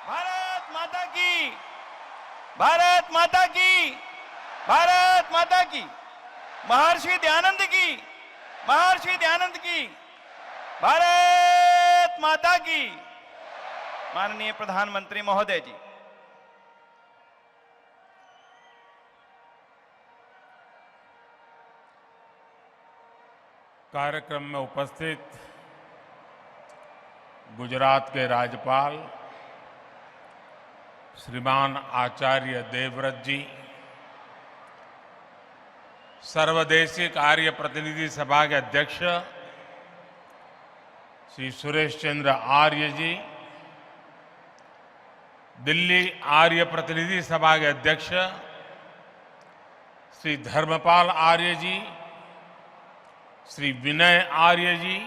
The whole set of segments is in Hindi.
भारत माता की, भारत माता की, भारत माता की, महर्षि दयानंद की, महर्षि दयानंद की, भारत माता की। माननीय प्रधानमंत्री महोदय जी, कार्यक्रम में उपस्थित गुजरात के राज्यपाल श्रीमान आचार्य देवव्रत जी, सर्वदेशीय आर्य प्रतिनिधि सभा के अध्यक्ष श्री सुरेश चंद्र आर्य जी, दिल्ली आर्य प्रतिनिधि सभा के अध्यक्ष श्री धर्मपाल आर्य जी, श्री विनय आर्य जी,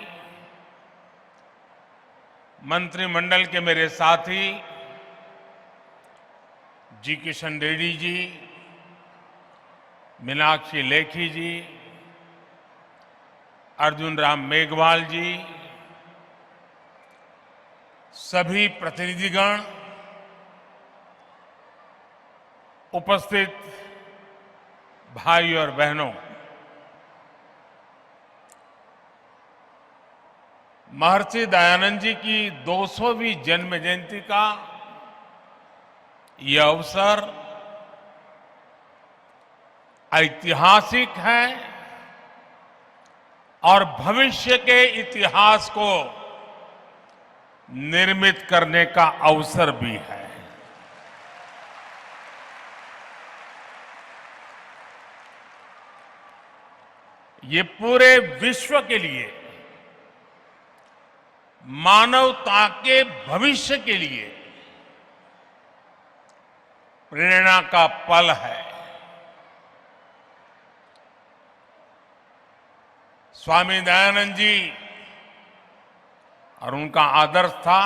मंत्रिमंडल के मेरे साथी जी किशन रेड्डी जी, मीनाक्षी लेखी जी, अर्जुन राम मेघवाल जी, सभी प्रतिनिधिगण, उपस्थित भाई और बहनों, महर्षि दयानंद जी की 200वीं जन्म जयंती का यह अवसर ऐतिहासिक है और भविष्य के इतिहास को निर्मित करने का अवसर भी है। ये पूरे विश्व के लिए, मानवता के भविष्य के लिए प्रेरणा का पल है। स्वामी दयानंद जी और उनका आदर्श था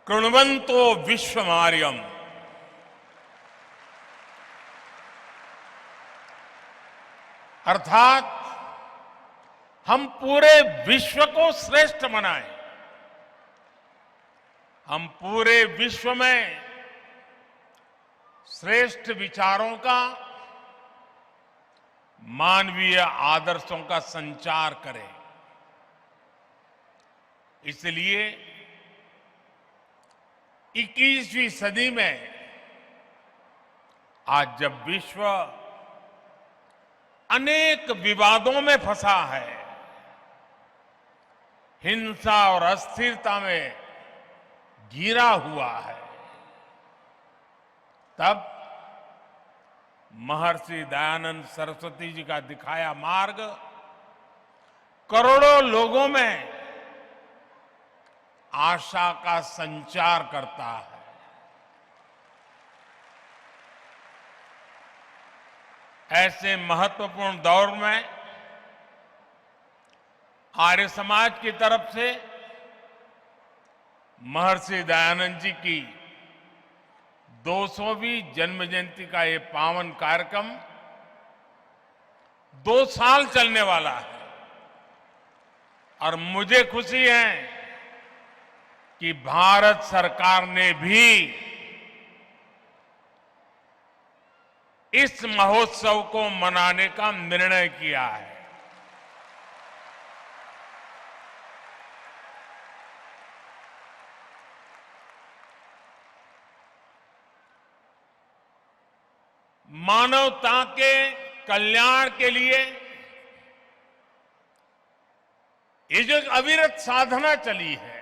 कृण्वन्तो विश्वमार्यम, अर्थात हम पूरे विश्व को श्रेष्ठ बनाएं, हम पूरे विश्व में श्रेष्ठ विचारों का, मानवीय आदर्शों का संचार करें। इसलिए 21वीं सदी में आज जब विश्व अनेक विवादों में फंसा है, हिंसा और अस्थिरता में घिरा हुआ है, तब महर्षि दयानंद सरस्वती जी का दिखाया मार्ग करोड़ों लोगों में आशा का संचार करता है। ऐसे महत्वपूर्ण दौर में आर्य समाज की तरफ से महर्षि दयानंद जी की 200वीं जन्म जयंती का ये पावन कार्यक्रम 2 साल चलने वाला है और मुझे खुशी है कि भारत सरकार ने भी इस महोत्सव को मनाने का निर्णय किया है। मानवता के कल्याण के लिए ये जो एक अविरत साधना चली है,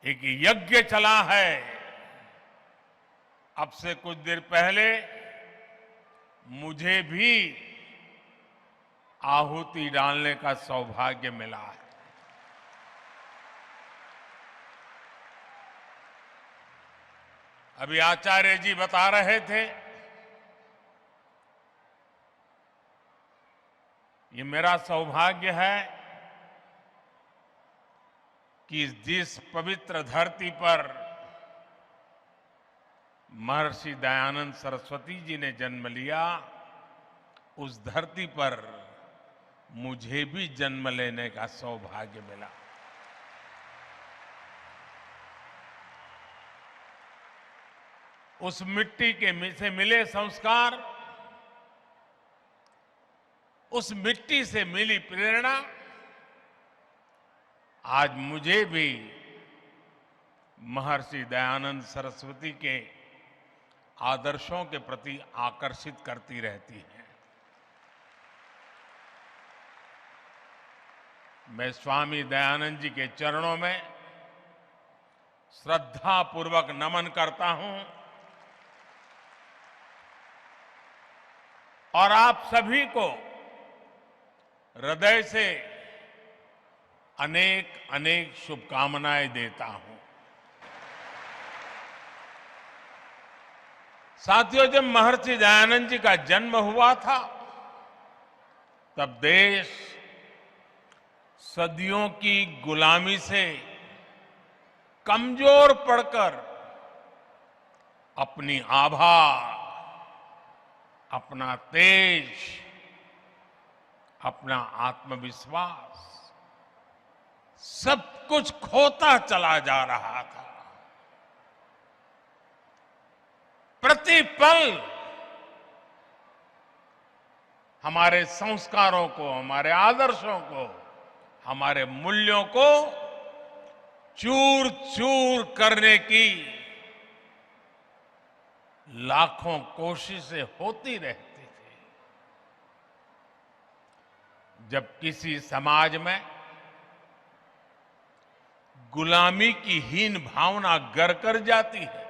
एक यज्ञ चला है, अब से कुछ देर पहले मुझे भी आहुति डालने का सौभाग्य मिला है। अभी आचार्य जी बता रहे थे, ये मेरा सौभाग्य है कि जिस पवित्र धरती पर महर्षि दयानंद सरस्वती जी ने जन्म लिया, उस धरती पर मुझे भी जन्म लेने का सौभाग्य मिला। उस मिट्टी से मिले संस्कार, उस मिट्टी से मिली प्रेरणा आज मुझे भी महर्षि दयानंद सरस्वती के आदर्शों के प्रति आकर्षित करती रहती है। मैं स्वामी दयानंद जी के चरणों में श्रद्धा पूर्वक नमन करता हूं और आप सभी को हृदय से अनेक अनेक शुभकामनाएं देता हूं। साथियों, जब महर्षि दयानंद जी का जन्म हुआ था तब देश सदियों की गुलामी से कमजोर पड़कर अपनी आभा, अपना तेज, अपना आत्मविश्वास सब कुछ खोता चला जा रहा था। प्रतिपल हमारे संस्कारों को, हमारे आदर्शों को, हमारे मूल्यों को चूर चूर करने की लाखों कोशिशें होती रहती थी। जब किसी समाज में गुलामी की हीन भावना घर कर जाती है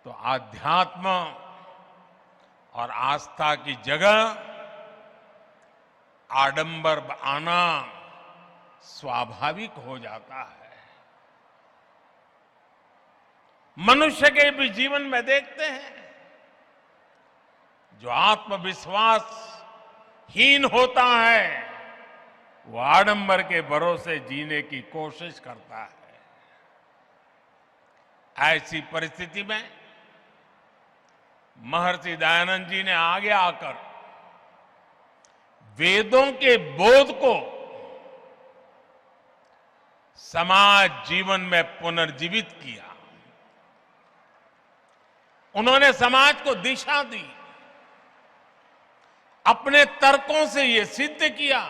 तो आध्यात्म और आस्था की जगह आडंबर आना स्वाभाविक हो जाता है। मनुष्य के भी जीवन में देखते हैं, जो आत्मविश्वास हीन होता है वो आडंबर के भरोसे जीने की कोशिश करता है। ऐसी परिस्थिति में महर्षि दयानंद जी ने आगे आकर वेदों के बोध को समाज जीवन में पुनर्जीवित किया। उन्होंने समाज को दिशा दी, अपने तर्कों से यह सिद्ध किया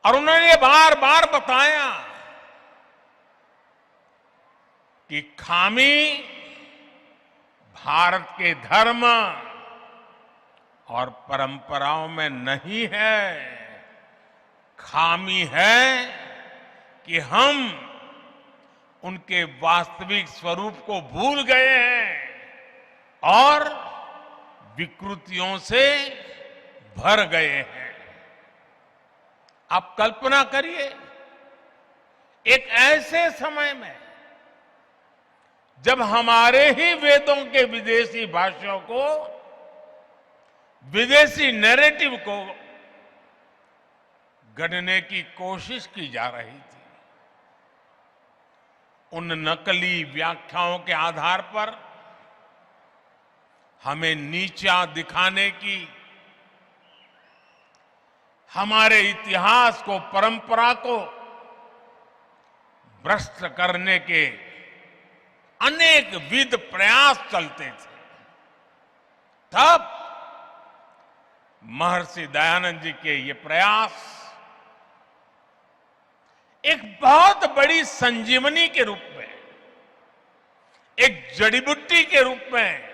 और उन्होंने बार बार बताया कि खामी भारत के धर्म और परंपराओं में नहीं है, खामी है कि हम उनके वास्तविक स्वरूप को भूल गए हैं और विकृतियों से भर गए हैं। आप कल्पना करिए, एक ऐसे समय में जब हमारे ही वेदों के विदेशी भाषाओं को, विदेशी नैरेटिव को गढ़ने की कोशिश की जा रही थी, उन नकली व्याख्याओं के आधार पर हमें नीचा दिखाने की, हमारे इतिहास को, परंपरा को भ्रष्ट करने के अनेक विध प्रयास चलते थे। तब महर्षि दयानंद जी के ये प्रयास एक बहुत बड़ी संजीवनी के रूप में, एक जड़ी बूटी के रूप में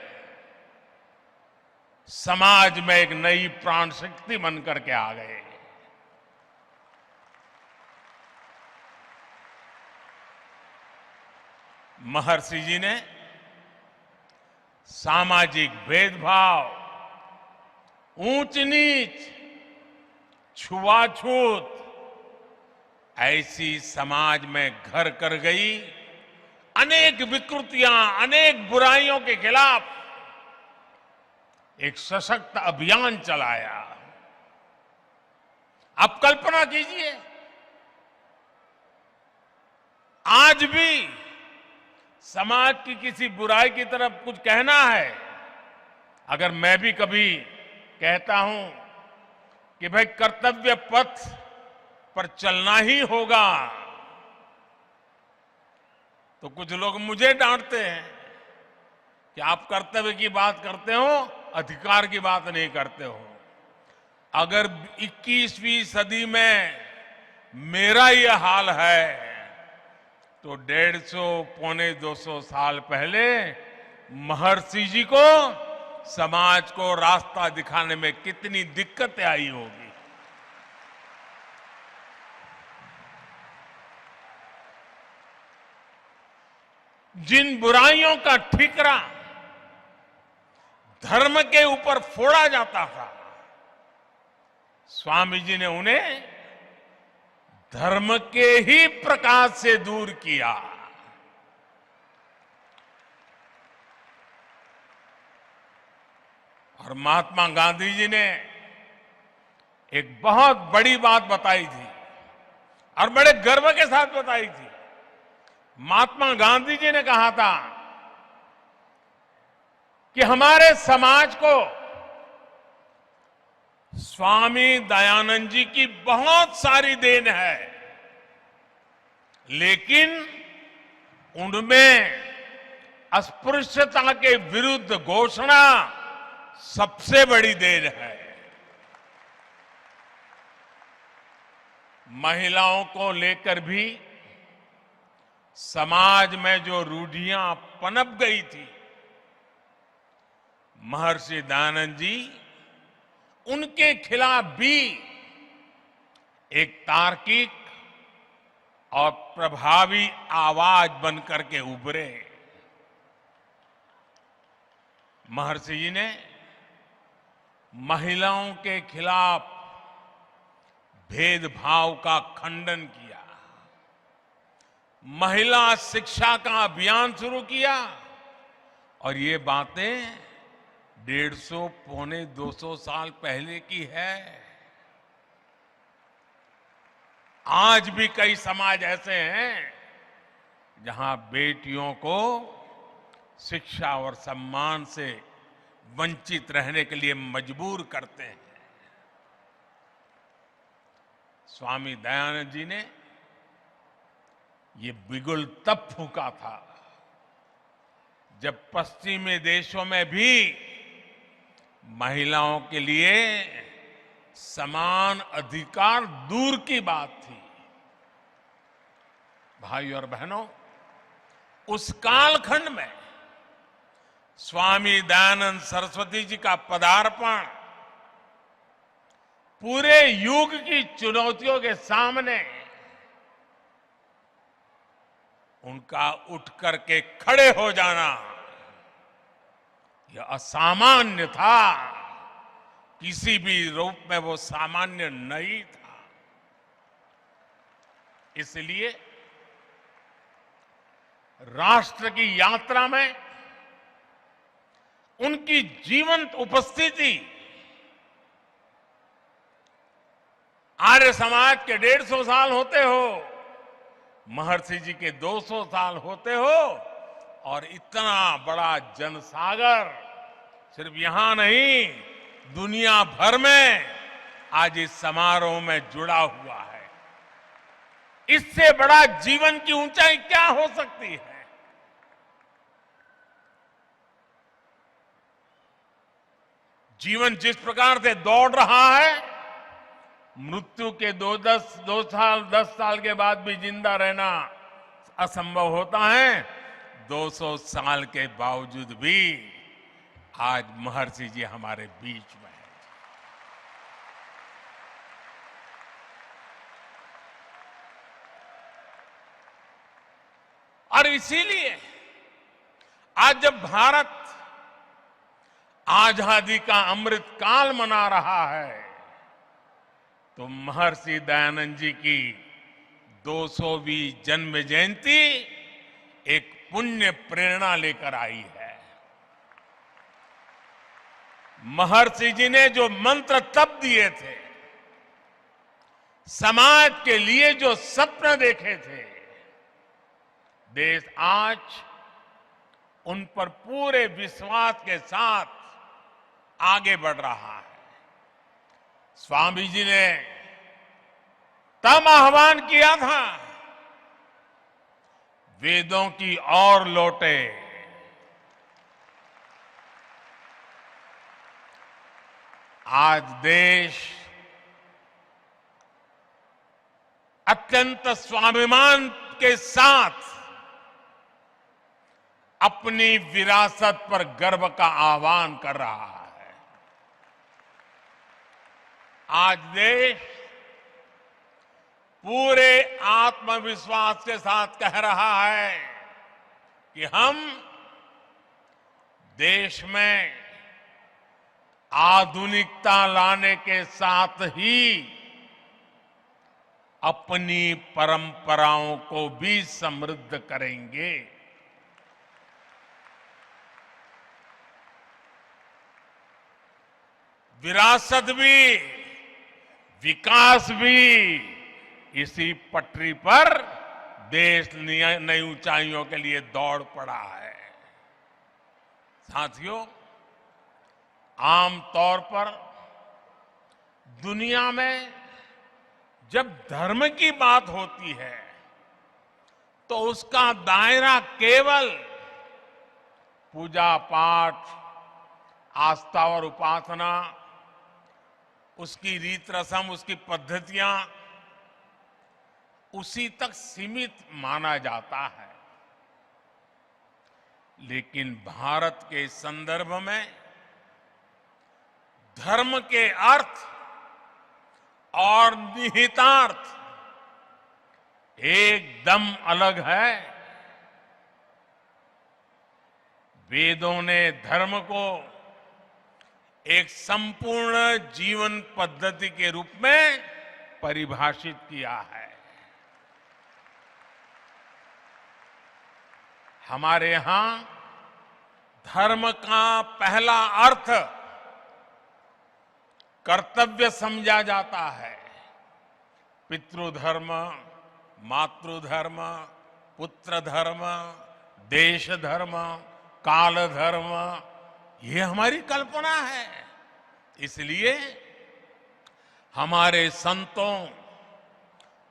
समाज में एक नई प्राण शक्ति बन करके आ गए। महर्षि जी ने सामाजिक भेदभाव, ऊंच नीच, छुआछूत ऐसी समाज में घर कर गई अनेक विकृतियां, अनेक बुराइयों के खिलाफ एक सशक्त अभियान चलाया। आप कल्पना कीजिए, आज भी समाज की किसी बुराई की तरफ कुछ कहना है, अगर मैं भी कभी कहता हूं कि भाई कर्तव्य पथ पर चलना ही होगा, तो कुछ लोग मुझे डांटते हैं कि आप कर्तव्य की बात करते हो, अधिकार की बात नहीं करते हो। अगर 21वीं सदी में मेरा यह हाल है तो 150 पौने 200 साल पहले महर्षि जी को समाज को रास्ता दिखाने में कितनी दिक्कतें आई होगी। जिन बुराइयों का ठीकरा धर्म के ऊपर फोड़ा जाता था, स्वामी जी ने उन्हें धर्म के ही प्रकाश से दूर किया। और महात्मा गांधी जी ने एक बहुत बड़ी बात बताई थी और बड़े गर्व के साथ बताई थी। महात्मा गांधी जी ने कहा था कि हमारे समाज को स्वामी दयानंद जी की बहुत सारी देन है, लेकिन उनमें अस्पृश्यता के विरुद्ध घोषणा सबसे बड़ी देन है। महिलाओं को लेकर भी समाज में जो रूढ़ियां पनप गई थी, महर्षि दयानंद जी उनके खिलाफ भी एक तार्किक और प्रभावी आवाज बनकर के उभरे। महर्षि जी ने महिलाओं के खिलाफ भेदभाव का खंडन किया, महिला शिक्षा का अभियान शुरू किया और ये बातें 150 पौने 200 साल पहले की है। आज भी कई समाज ऐसे हैं जहां बेटियों को शिक्षा और सम्मान से वंचित रहने के लिए मजबूर करते हैं। स्वामी दयानंद जी ने ये बिगुल तब फूंका था जब पश्चिमी देशों में भी महिलाओं के लिए समान अधिकार दूर की बात थी। भाई और बहनों, उस कालखंड में स्वामी दयानंद सरस्वती जी का पदार्पण पूरे युग की चुनौतियों के सामने उनका उठ करके खड़े हो जाना यह असामान्य था। किसी भी रूप में वो सामान्य नहीं था। इसलिए राष्ट्र की यात्रा में उनकी जीवंत उपस्थिति, आर्य समाज के 150 साल होते हो, महर्षि जी के 200 साल होते हो, और इतना बड़ा जनसागर सिर्फ यहां नहीं दुनिया भर में आज इस समारोह में जुड़ा हुआ है। इससे बड़ा जीवन की ऊंचाई क्या हो सकती है? जीवन जिस प्रकार से दौड़ रहा है, मृत्यु के 10 साल के बाद भी जिंदा रहना असंभव होता है। 200 साल के बावजूद भी आज महर्षि जी हमारे बीच में हैं। और इसीलिए आज जब भारत आजादी का अमृत काल मना रहा है तो महर्षि दयानंद जी की 200वीं जन्म जयंती एक पुण्य प्रेरणा लेकर आई है। महर्षि जी ने जो मंत्र तप दिए थे, समाज के लिए जो सपने देखे थे, देश आज उन पर पूरे विश्वास के साथ आगे बढ़ रहा है। स्वामी जी ने तब आह्वान किया था वेदों की ओर लौटे। आज देश अत्यंत स्वाभिमान के साथ अपनी विरासत पर गर्व का आह्वान कर रहा है। आज देश पूरे आत्मविश्वास के साथ कह रहा है कि हम देश में आधुनिकता लाने के साथ ही अपनी परंपराओं को भी समृद्ध करेंगे। विरासत भी, विकास भी, इसी पटरी पर देश नई ऊंचाइयों के लिए दौड़ पड़ा है। साथियों, आमतौर पर दुनिया में जब धर्म की बात होती है तो उसका दायरा केवल पूजा पाठ, आस्था और उपासना, उसकी रीत रस्म, उसकी पद्धतियां, उसी तक सीमित माना जाता है। लेकिन भारत के संदर्भ में धर्म के अर्थ और निहितार्थ एकदम अलग है। वेदों ने धर्म को एक संपूर्ण जीवन पद्धति के रूप में परिभाषित किया है। हमारे यहां धर्म का पहला अर्थ कर्तव्य समझा जाता है। पितृधर्म, मातृधर्म, पुत्र धर्म, देश धर्म, काल धर्म, ये हमारी कल्पना है। इसलिए हमारे संतों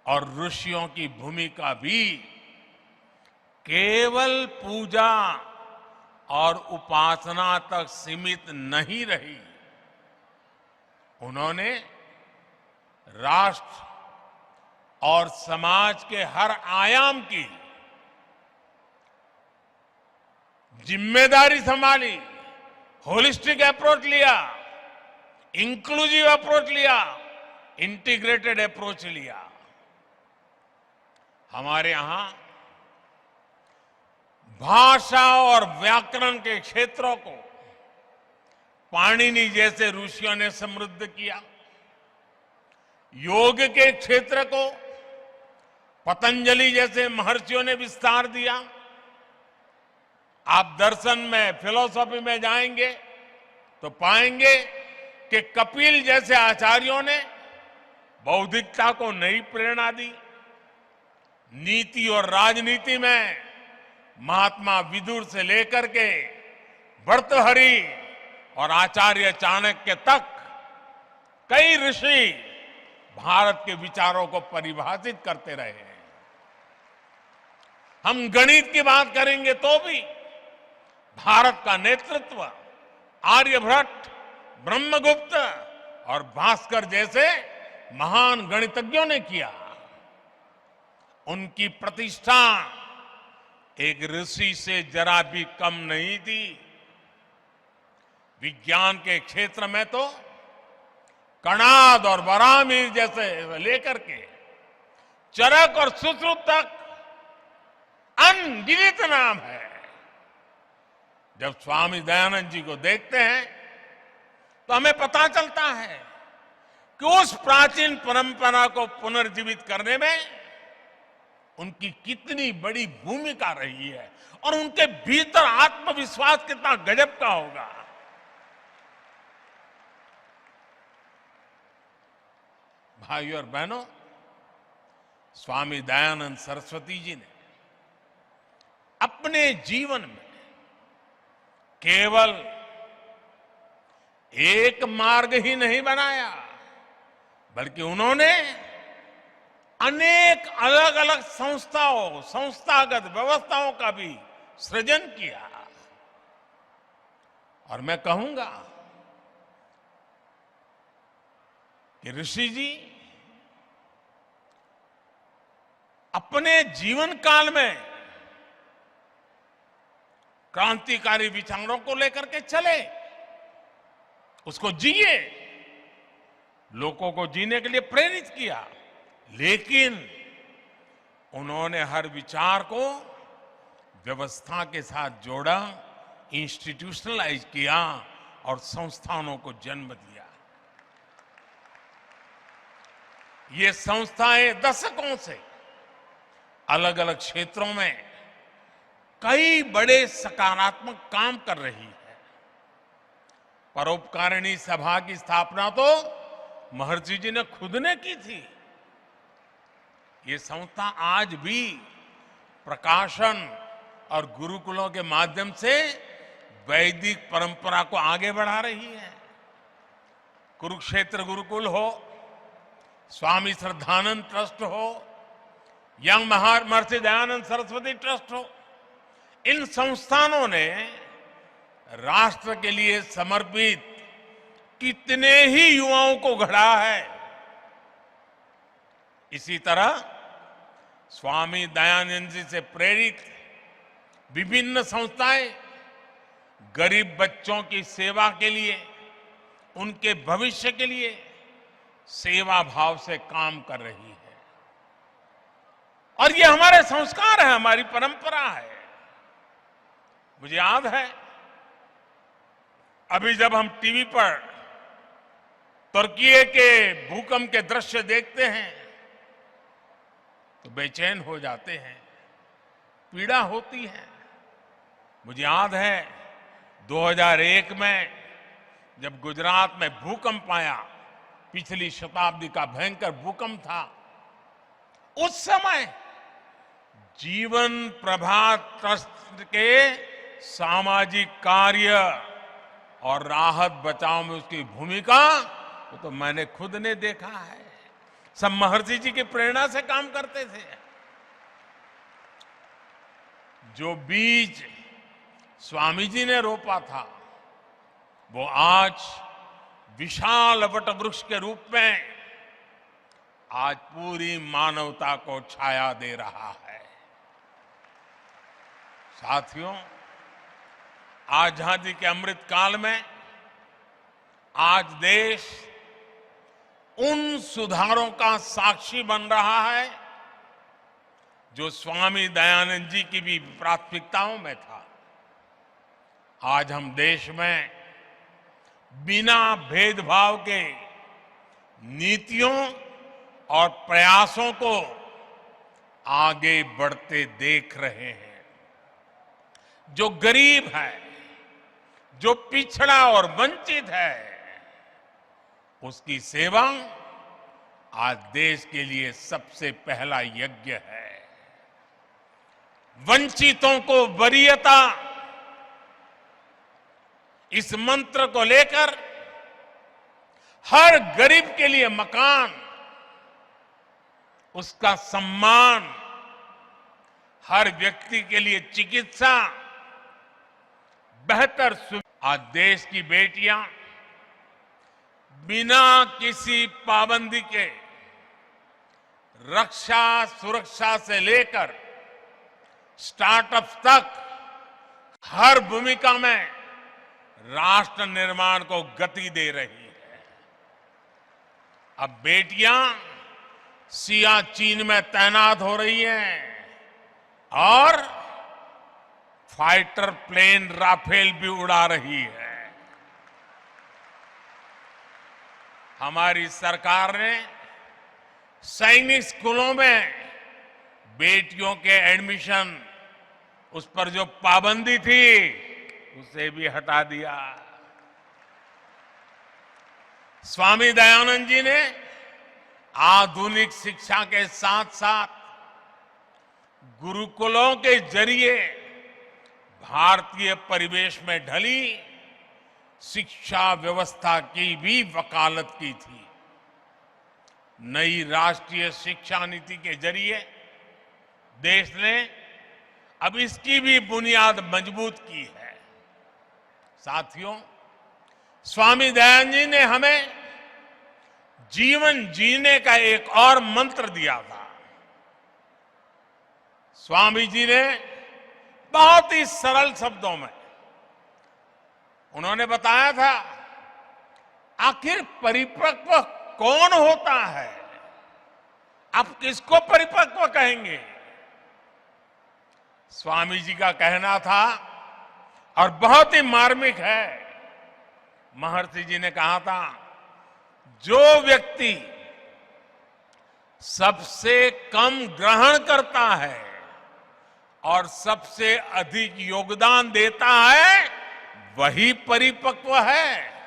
और ऋषियों की भूमिका भी केवल पूजा और उपासना तक सीमित नहीं रही। उन्होंने राष्ट्र और समाज के हर आयाम की जिम्मेदारी संभाली, होलिस्टिक अप्रोच लिया, इंक्लूसिव अप्रोच लिया, इंटीग्रेटेड अप्रोच लिया। हमारे यहां भाषा और व्याकरण के क्षेत्रों को पाणिनि जैसे ऋषियों ने समृद्ध किया। योग के क्षेत्र को पतंजलि जैसे महर्षियों ने विस्तार दिया। आप दर्शन में, फिलॉसफी में जाएंगे तो पाएंगे कि कपिल जैसे आचार्यों ने बौद्धिकता को नई प्रेरणा दी। नीति और राजनीति में महात्मा विदुर से लेकर के भर्तृहरि और आचार्य चाणक्य तक कई ऋषि भारत के विचारों को परिभाषित करते रहे हैं। हम गणित की बात करेंगे तो भी भारत का नेतृत्व आर्यभट्ट, ब्रह्मगुप्त और भास्कर जैसे महान गणितज्ञों ने किया। उनकी प्रतिष्ठा एक ऋषि से जरा भी कम नहीं थी। विज्ञान के क्षेत्र में तो कणाद और बरामीर जैसे लेकर के चरक और सुश्रुत तक अनगिनत नाम है। जब स्वामी दयानंद जी को देखते हैं तो हमें पता चलता है कि उस प्राचीन परंपरा को पुनर्जीवित करने में उनकी कितनी बड़ी भूमिका रही है और उनके भीतर आत्मविश्वास कितना गजब का होगा। भाइयों और बहनों, स्वामी दयानंद सरस्वती जी ने अपने जीवन में केवल एक मार्ग ही नहीं बनाया, बल्कि उन्होंने अनेक अलग अलग संस्थाओं, संस्थागत व्यवस्थाओं का भी सृजन किया। और मैं कहूंगा कि ऋषि जी अपने जीवन काल में क्रांतिकारी विचारों को लेकर के चले, उसको जिए, लोगों को जीने के लिए प्रेरित किया, लेकिन उन्होंने हर विचार को व्यवस्था के साथ जोड़ा, इंस्टीट्यूशनलाइज किया और संस्थानों को जन्म दिया। ये संस्थाएं दशकों से अलग अलग क्षेत्रों में कई बड़े सकारात्मक काम कर रही है। परोपकारिणी सभा की स्थापना तो महर्षि जी ने खुद ने की थी। ये संस्था आज भी प्रकाशन और गुरुकुलों के माध्यम से वैदिक परंपरा को आगे बढ़ा रही है। कुरुक्षेत्र गुरुकुल हो, स्वामी श्रद्धानंद ट्रस्ट हो, या महर्षि दयानंद सरस्वती ट्रस्ट हो, इन संस्थानों ने राष्ट्र के लिए समर्पित कितने ही युवाओं को गढ़ा है। इसी तरह स्वामी दयानंद जी से प्रेरित विभिन्न संस्थाएं गरीब बच्चों की सेवा के लिए, उनके भविष्य के लिए सेवा भाव से काम कर रही है। और ये हमारे संस्कार है, हमारी परंपरा है। मुझे याद है, अभी जब हम टीवी पर तुर्की के भूकंप के दृश्य देखते हैं तो बेचैन हो जाते हैं, पीड़ा होती है। मुझे याद है 2001 में जब गुजरात में भूकंप आया, पिछली शताब्दी का भयंकर भूकंप था, उस समय जीवन प्रभात ट्रस्ट के सामाजिक कार्य और राहत बचाव में उसकी भूमिका वो तो मैंने खुद ने देखा है। सब महर्षि जी की प्रेरणा से काम करते थे। जो बीज स्वामी जी ने रोपा था वो आज विशाल वटवृक्ष के रूप में आज पूरी मानवता को छाया दे रहा है। साथियों, आजादी के अमृत काल में आज देश उन सुधारों का साक्षी बन रहा है जो स्वामी दयानंद जी की भी प्राथमिकताओं में था। आज हम देश में बिना भेदभाव के नीतियों और प्रयासों को आगे बढ़ते देख रहे हैं। जो गरीब है, जो पिछड़ा और वंचित है, उसकी सेवा आज देश के लिए सबसे पहला यज्ञ है। वंचितों को वरीयता, इस मंत्र को लेकर हर गरीब के लिए मकान, उसका सम्मान, हर व्यक्ति के लिए चिकित्सा, बेहतर सुविधा। आज देश की बेटियां बिना किसी पाबंदी के रक्षा सुरक्षा से लेकर स्टार्टअप तक हर भूमिका में राष्ट्र निर्माण को गति दे रही है। अब बेटियां सियाचिन में तैनात हो रही हैं और फाइटर प्लेन राफेल भी उड़ा रही है। हमारी सरकार ने सैनिक स्कूलों में बेटियों के एडमिशन, उस पर जो पाबंदी थी उसे भी हटा दिया। स्वामी दयानंद जी ने आधुनिक शिक्षा के साथ साथ गुरुकुलों के जरिए भारतीय परिवेश में ढली शिक्षा व्यवस्था की भी वकालत की थी। नई राष्ट्रीय शिक्षा नीति के जरिए देश ने अब इसकी भी बुनियाद मजबूत की है। साथियों, स्वामी दयानंद जी ने हमें जीवन जीने का एक और मंत्र दिया था। स्वामी जी ने बहुत ही सरल शब्दों में उन्होंने बताया था, आखिर परिपक्व कौन होता है? आप किसको परिपक्व कहेंगे? स्वामी जी का कहना था, और बहुत ही मार्मिक है, महर्षि जी ने कहा था, जो व्यक्ति सबसे कम ग्रहण करता है और सबसे अधिक योगदान देता है, वही परिपक्व है।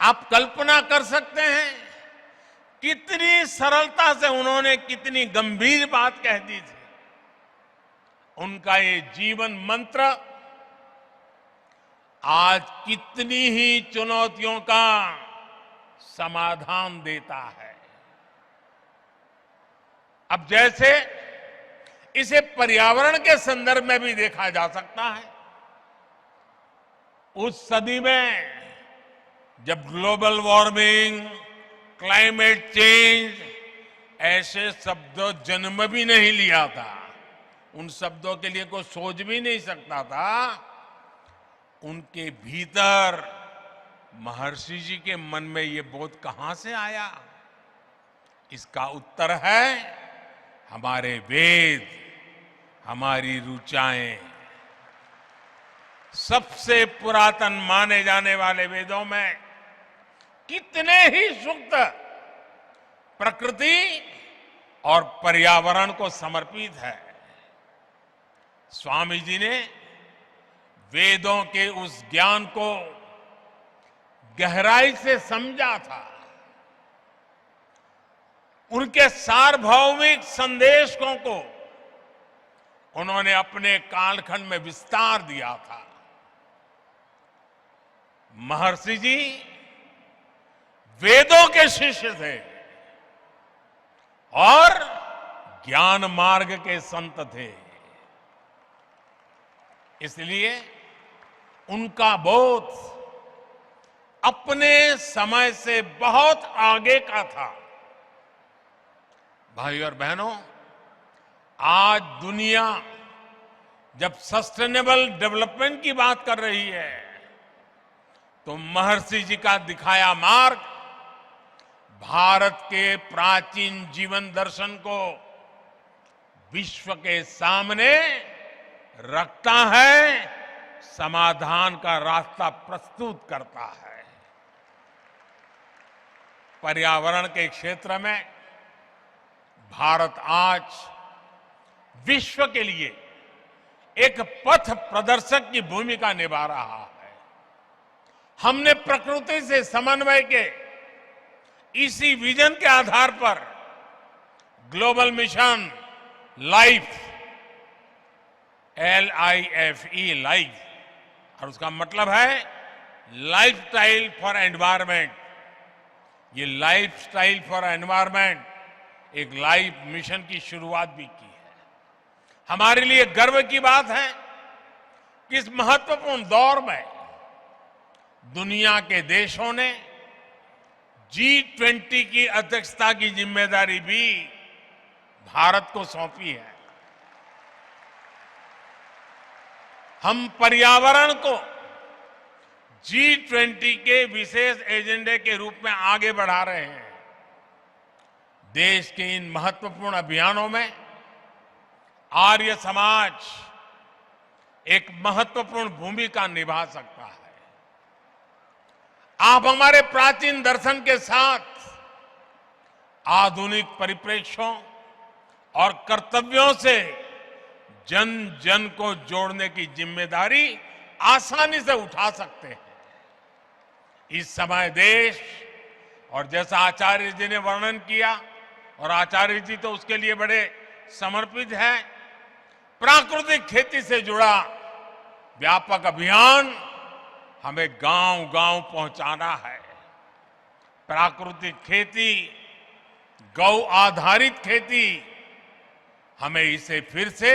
आप कल्पना कर सकते हैं कितनी सरलता से उन्होंने कितनी गंभीर बात कह दी थी। उनका ये जीवन मंत्र आज कितनी ही चुनौतियों का समाधान देता है। अब जैसे इसे पर्यावरण के संदर्भ में भी देखा जा सकता है। उस सदी में जब ग्लोबल वार्मिंग, क्लाइमेट चेंज ऐसे शब्दों जन्म भी नहीं लिया था, उन शब्दों के लिए कोई सोच भी नहीं सकता था, उनके भीतर महर्षि जी के मन में ये बोध कहां से आया? इसका उत्तर है हमारे वेद, हमारी ऋचाएं। सबसे पुरातन माने जाने वाले वेदों में कितने ही सूक्त प्रकृति और पर्यावरण को समर्पित है। स्वामी जी ने वेदों के उस ज्ञान को गहराई से समझा था। उनके सार्वभौमिक संदेशों को उन्होंने अपने कालखंड में विस्तार दिया था। महर्षि जी वेदों के शिष्य थे और ज्ञान मार्ग के संत थे। इसलिए उनका बोध अपने समय से बहुत आगे का था। भाई और बहनों, आज दुनिया जब सस्टेनेबल डेवलपमेंट की बात कर रही है, तो महर्षि जी का दिखाया मार्ग भारत के प्राचीन जीवन दर्शन को विश्व के सामने रखता है, समाधान का रास्ता प्रस्तुत करता है। पर्यावरण के क्षेत्र में भारत आज विश्व के लिए एक पथ प्रदर्शक की भूमिका निभा रहा है। हमने प्रकृति से समन्वय के इसी विजन के आधार पर global mission life, LIFE, life, और उसका मतलब है लाइफस्टाइल फॉर एनवायरमेंट। ये लाइफस्टाइल फॉर एनवायरमेंट एक लाइफ मिशन की शुरुआत भी की है। हमारे लिए गर्व की बात है कि इस महत्वपूर्ण दौर में दुनिया के देशों ने G20 की अध्यक्षता की जिम्मेदारी भी भारत को सौंपी है। हम पर्यावरण को G20 के विशेष एजेंडे के रूप में आगे बढ़ा रहे हैं। देश के इन महत्वपूर्ण अभियानों में आर्य समाज एक महत्वपूर्ण भूमिका निभा सकता है। आप हमारे प्राचीन दर्शन के साथ आधुनिक परिप्रेक्ष्यों और कर्तव्यों से जन जन को जोड़ने की जिम्मेदारी आसानी से उठा सकते हैं। इस समय देश, और जैसा आचार्य जी ने वर्णन किया, और आचार्य जी तो उसके लिए बड़े समर्पित हैं, प्राकृतिक खेती से जुड़ा व्यापक अभियान हमें गांव-गांव पहुंचाना है। प्राकृतिक खेती, गौ आधारित खेती, हमें इसे फिर से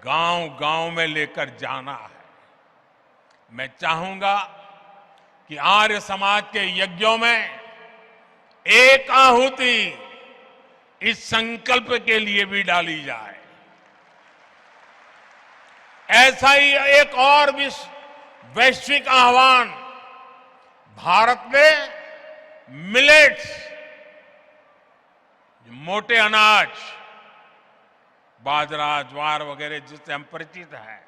गांव-गांव में लेकर जाना है। मैं चाहूंगा कि आर्य समाज के यज्ञों में एक आहुति इस संकल्प के लिए भी डाली जाए। ऐसा ही एक और वैश्विक आह्वान भारत ने मिलेट्स, मोटे अनाज, बाजरा, ज्वार वगैरह जिससे हम परिचित हैं,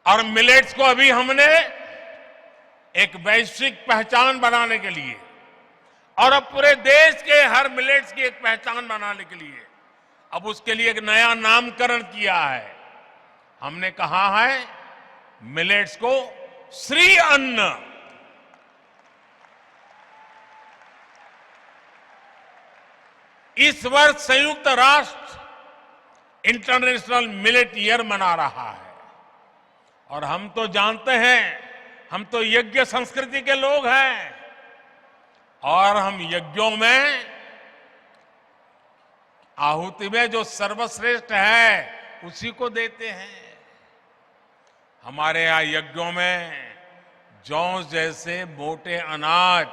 और मिलेट्स को अभी हमने एक वैश्विक पहचान बनाने के लिए और अब पूरे देश के हर मिलेट्स की एक पहचान बनाने के लिए अब उसके लिए एक नया नामकरण किया है। हमने कहा है मिलेट्स को श्री अन्न। इस वर्ष संयुक्त राष्ट्र इंटरनेशनल मिलेट ईयर मना रहा है और हम तो जानते हैं, हम तो यज्ञ संस्कृति के लोग हैं और हम यज्ञों में आहुति में जो सर्वश्रेष्ठ है उसी को देते हैं। हमारे यहां यज्ञों में जौ जैसे मोटे अनाज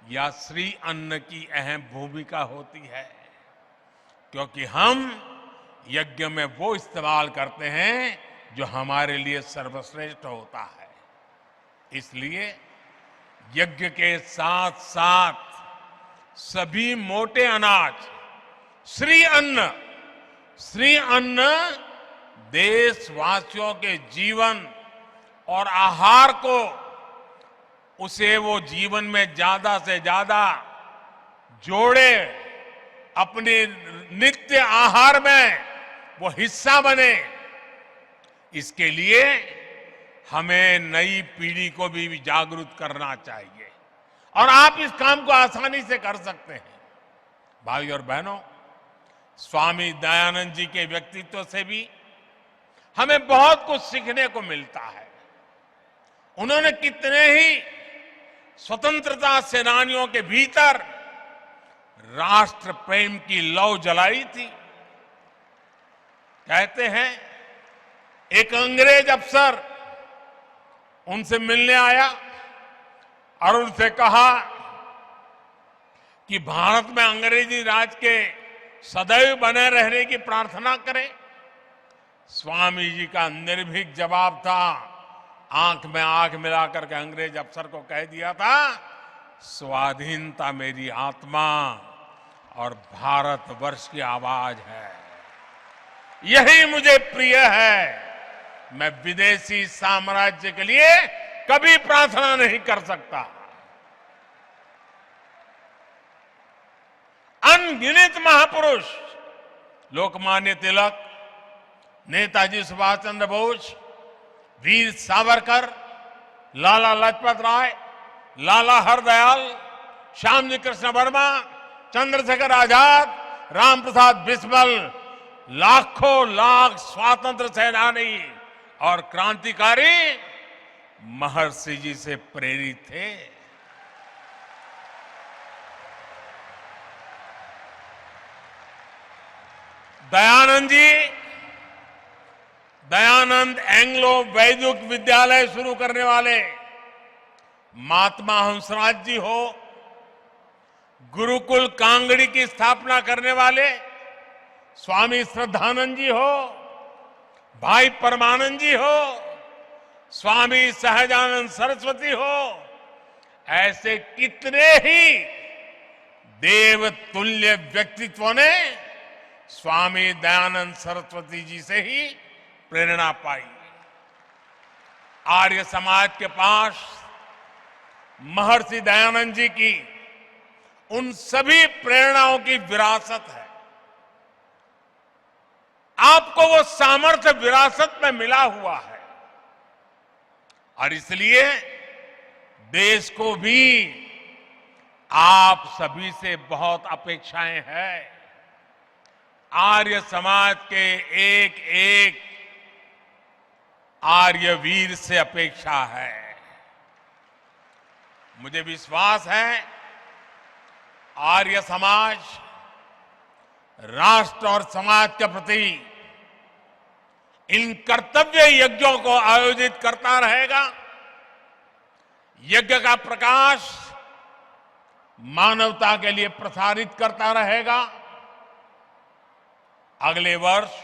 या श्री अन्न की अहम भूमिका होती है, क्योंकि हम यज्ञ में वो इस्तेमाल करते हैं जो हमारे लिए सर्वश्रेष्ठ होता है। इसलिए यज्ञ के साथ साथ सभी मोटे अनाज, श्री अन्न देशवासियों के जीवन और आहार को, उसे वो जीवन में ज्यादा से ज्यादा जोड़े, अपने नित्य आहार में वो हिस्सा बने। इसके लिए हमें नई पीढ़ी को भी जागरूक करना चाहिए और आप इस काम को आसानी से कर सकते हैं। भाई और बहनों, स्वामी दयानंद जी के व्यक्तित्व से भी हमें बहुत कुछ सीखने को मिलता है। उन्होंने कितने ही स्वतंत्रता सेनानियों के भीतर राष्ट्र प्रेम की लौ जलाई थी। कहते हैं एक अंग्रेज अफसर उनसे मिलने आया और उनसे कहा कि भारत में अंग्रेजी राज के सदैव बने रहने की प्रार्थना करें। स्वामी जी का निर्भीक जवाब था, आंख में आंख मिलाकर के अंग्रेज अफसर को कह दिया था, स्वाधीनता मेरी आत्मा और भारतवर्ष की आवाज है, यही मुझे प्रिय है। मैं विदेशी साम्राज्य के लिए कभी प्रार्थना नहीं कर सकता। अनगिनत महापुरुष लोकमान्य तिलक, नेताजी सुभाष चंद्र बोस, वीर सावरकर, लाला लाजपत राय, लाला हरदयाल, श्यामजी कृष्ण वर्मा, चंद्रशेखर आजाद, राम प्रसाद बिस्मिल, लाखों लाख स्वातंत्र सेनानी और क्रांतिकारी महर्षि जी से प्रेरित थे। दयानंद एंग्लो वैदिक विद्यालय शुरू करने वाले महात्मा हंसराज जी हो, गुरुकुल कांगड़ी की स्थापना करने वाले स्वामी श्रद्धानंद जी हो, भाई परमानंद जी हो, स्वामी सहजानंद सरस्वती हो, ऐसे कितने ही देवतुल्य व्यक्तित्वों ने स्वामी दयानंद सरस्वती जी से ही प्रेरणा पाई। आर्य समाज के पास महर्षि दयानंद जी की उन सभी प्रेरणाओं की विरासत है। आपको वो सामर्थ्य विरासत में मिला हुआ है और इसलिए देश को भी आप सभी से बहुत अपेक्षाएं हैं। आर्य समाज के एक एक आर्य वीर से अपेक्षा है। मुझे विश्वास है आर्य समाज राष्ट्र और समाज के प्रति इन कर्तव्य यज्ञों को आयोजित करता रहेगा। यज्ञ का प्रकाश मानवता के लिए प्रसारित करता रहेगा। अगले वर्ष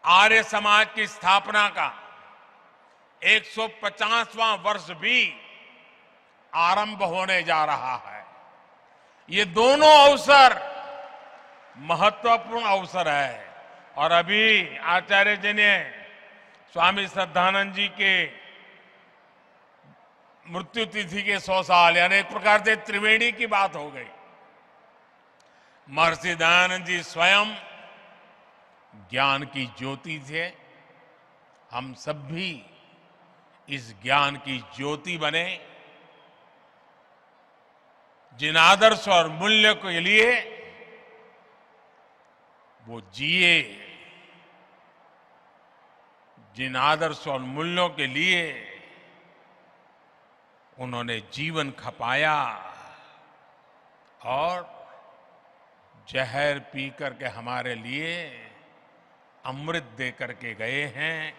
आर्य समाज की स्थापना का 150वां वर्ष भी आरंभ होने जा रहा है। ये दोनों अवसर महत्वपूर्ण अवसर है और अभी आचार्य जी ने स्वामी श्रद्धानंद जी के मृत्यु तिथि के 100 साल यानी एक प्रकार से त्रिवेणी की बात हो गई। महर्षि दयानंद जी स्वयं ज्ञान की ज्योति थे। हम सब भी इस ज्ञान की ज्योति बने। जिन आदर्श और मूल्य के लिए वो जिए, जिन आदर्श और मूल्यों के लिए उन्होंने जीवन खपाया और जहर पी करके हमारे लिए अमृत दे करके गए हैं।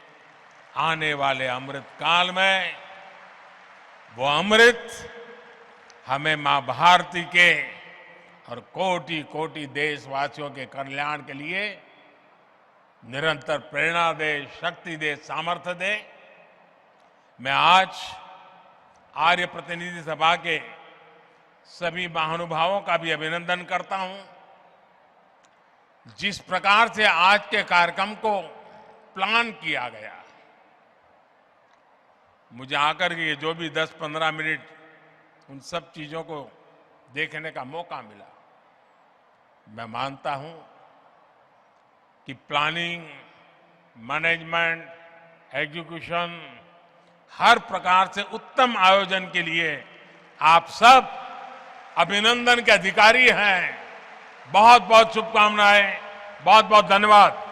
आने वाले अमृत काल में वो अमृत हमें मां भारती के और कोटि कोटि देशवासियों के कल्याण के लिए निरंतर प्रेरणा दे, शक्ति दे, सामर्थ्य दे। मैं आज आर्य प्रतिनिधि सभा के सभी महानुभावों का भी अभिनंदन करता हूं। जिस प्रकार से आज के कार्यक्रम को प्लान किया गया, मुझे आकर के जो भी 10-15 मिनट उन सब चीजों को देखने का मौका मिला, मैं मानता हूं कि प्लानिंग, मैनेजमेंट, एग्जीक्यूशन हर प्रकार से उत्तम आयोजन के लिए आप सब अभिनंदन के अधिकारी हैं। बहुत बहुत शुभकामनाएं, बहुत बहुत धन्यवाद।